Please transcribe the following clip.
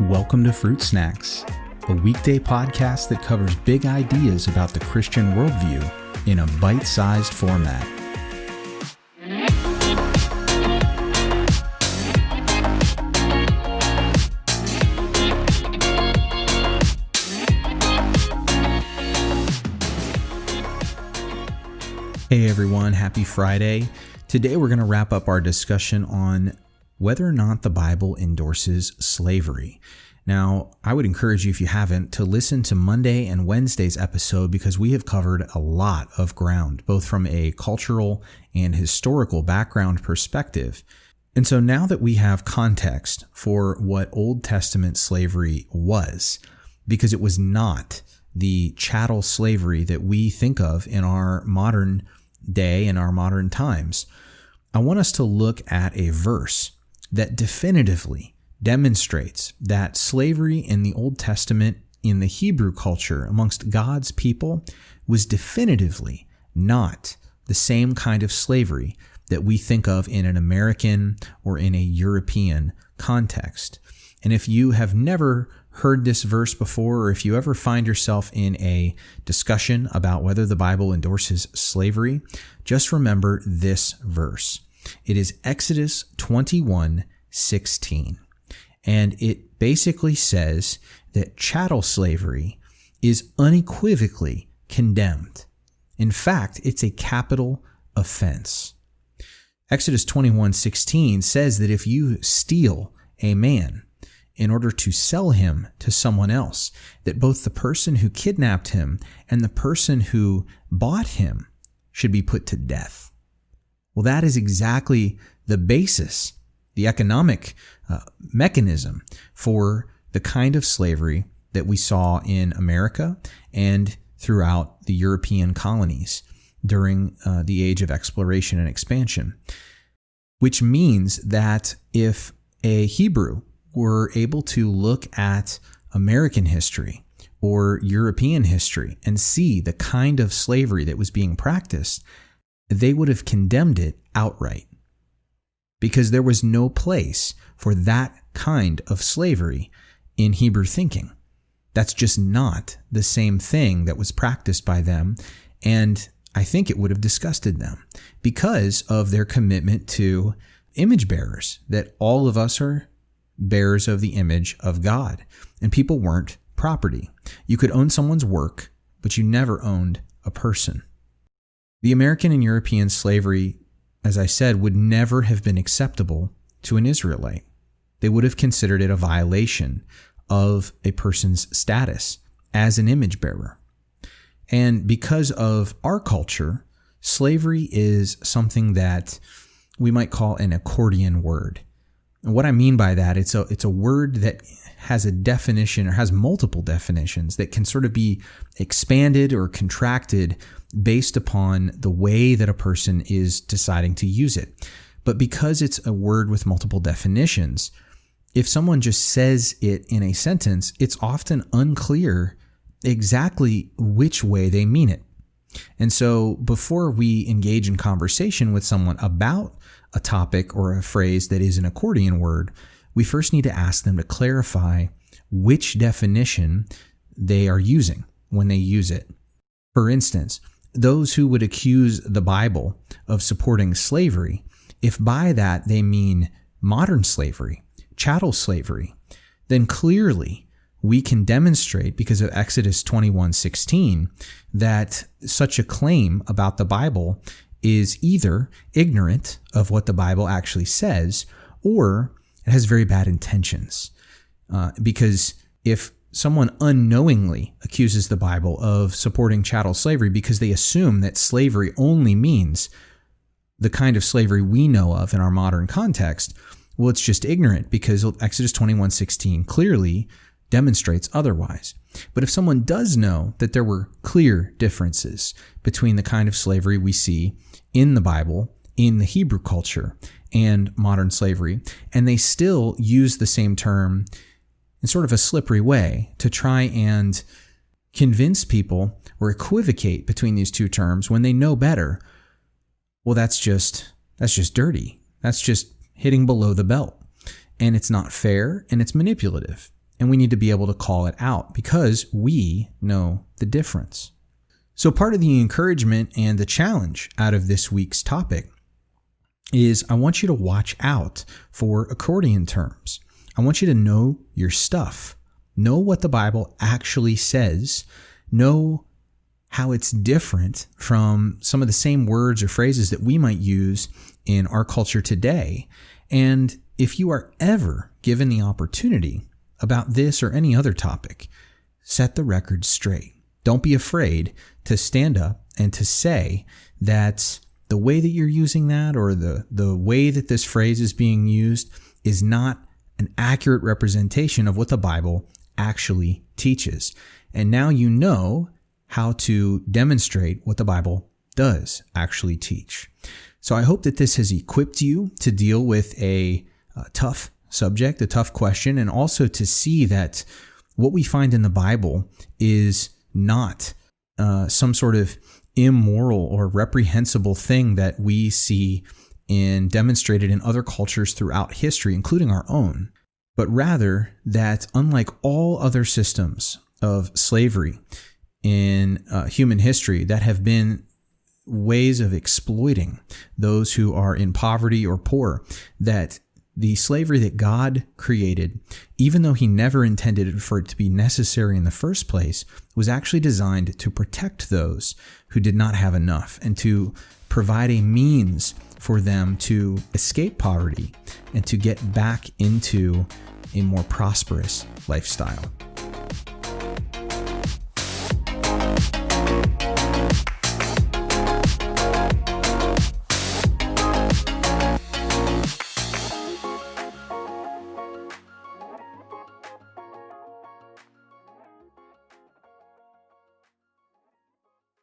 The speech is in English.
Welcome to Fruit Snacks, a weekday podcast that covers big ideas about the Christian worldview in a bite-sized format. Hey everyone, happy Friday. Today we're going to wrap up our discussion on whether or not the Bible endorses slavery. Now, I would encourage you, if you haven't, to listen to Monday and Wednesday's episode because we have covered a lot of ground, both from a cultural and historical background perspective. And so now that we have context for what Old Testament slavery was, because it was not the chattel slavery that we think of in our modern day and our modern times, I want us to look at a verse that definitively demonstrates that slavery in the Old Testament in the Hebrew culture amongst God's people was definitively not the same kind of slavery that we think of in an American or in a European context. And if you have never heard this verse before, or if you ever find yourself in a discussion about whether the Bible endorses slavery, just remember this verse. It is Exodus 21:16. And it basically says that chattel slavery is unequivocally condemned. In fact, it's a capital offense. Exodus 21:16 says that if you steal a man in order to sell him to someone else, that both the person who kidnapped him and the person who bought him should be put to death. Well, that is exactly the basis, the economic mechanism for the kind of slavery that we saw in America and throughout the European colonies during the age of exploration and expansion. Which means that if a Hebrew were able to look at American history or European history and see the kind of slavery that was being practiced, they would have condemned it outright, because there was no place for that kind of slavery in Hebrew thinking. That's just not the same thing that was practiced by them, and I think it would have disgusted them because of their commitment to image bearers, that all of us are bearers of the image of God, and people weren't property. You could own someone's work, but you never owned a person. The American and European slavery, as I said, would never have been acceptable to an Israelite. They would have considered it a violation of a person's status as an image bearer. And because of our culture, slavery is something that we might call an accordion word. And what I mean by that, it's a word that has a definition or has multiple definitions that can sort of be expanded or contracted based upon the way that a person is deciding to use it. But because it's a word with multiple definitions, if someone just says it in a sentence, it's often unclear exactly which way they mean it. And so before we engage in conversation with someone about a topic or a phrase that is an accordion word, we first need to ask them to clarify which definition they are using when they use it. For instance, those who would accuse the Bible of supporting slavery, if by that they mean modern slavery, chattel slavery, then clearly we can demonstrate, because of Exodus 21:16, that such a claim about the Bible is either ignorant of what the Bible actually says, or it has very bad intentions. Because if someone unknowingly accuses the Bible of supporting chattel slavery because they assume that slavery only means the kind of slavery we know of in our modern context, well, it's just ignorant, because Exodus 21:16 clearly demonstrates otherwise. But if someone does know that there were clear differences between the kind of slavery we see in the Bible, in the Hebrew culture, and modern slavery, and they still use the same term in sort of a slippery way to try and convince people or equivocate between these two terms when they know better, well, that's just dirty. That's just hitting below the belt. And it's not fair, and it's manipulative. and we need to be able to call it out because we know the difference. So part of the encouragement and the challenge out of this week's topic is I want you to watch out for accordion terms. I want you to know your stuff. Know what the Bible actually says. Know how it's different from some of the same words or phrases that we might use in our culture today. And if you are ever given the opportunity about this or any other topic, set the record straight. Don't be afraid to stand up and to say that the way that you're using that or the way that this phrase is being used is not an accurate representation of what the Bible actually teaches. And now you know how to demonstrate what the Bible does actually teach. So I hope that this has equipped you to deal with a tough subject, a tough question, and also to see that what we find in the Bible is not some sort of immoral or reprehensible thing that we see demonstrated in other cultures throughout history, including our own, but rather that unlike all other systems of slavery in human history that have been ways of exploiting those who are in poverty or poor, that the slavery that God created, even though he never intended for it to be necessary in the first place, was actually designed to protect those who did not have enough and to provide a means for them to escape poverty and to get back into a more prosperous lifestyle.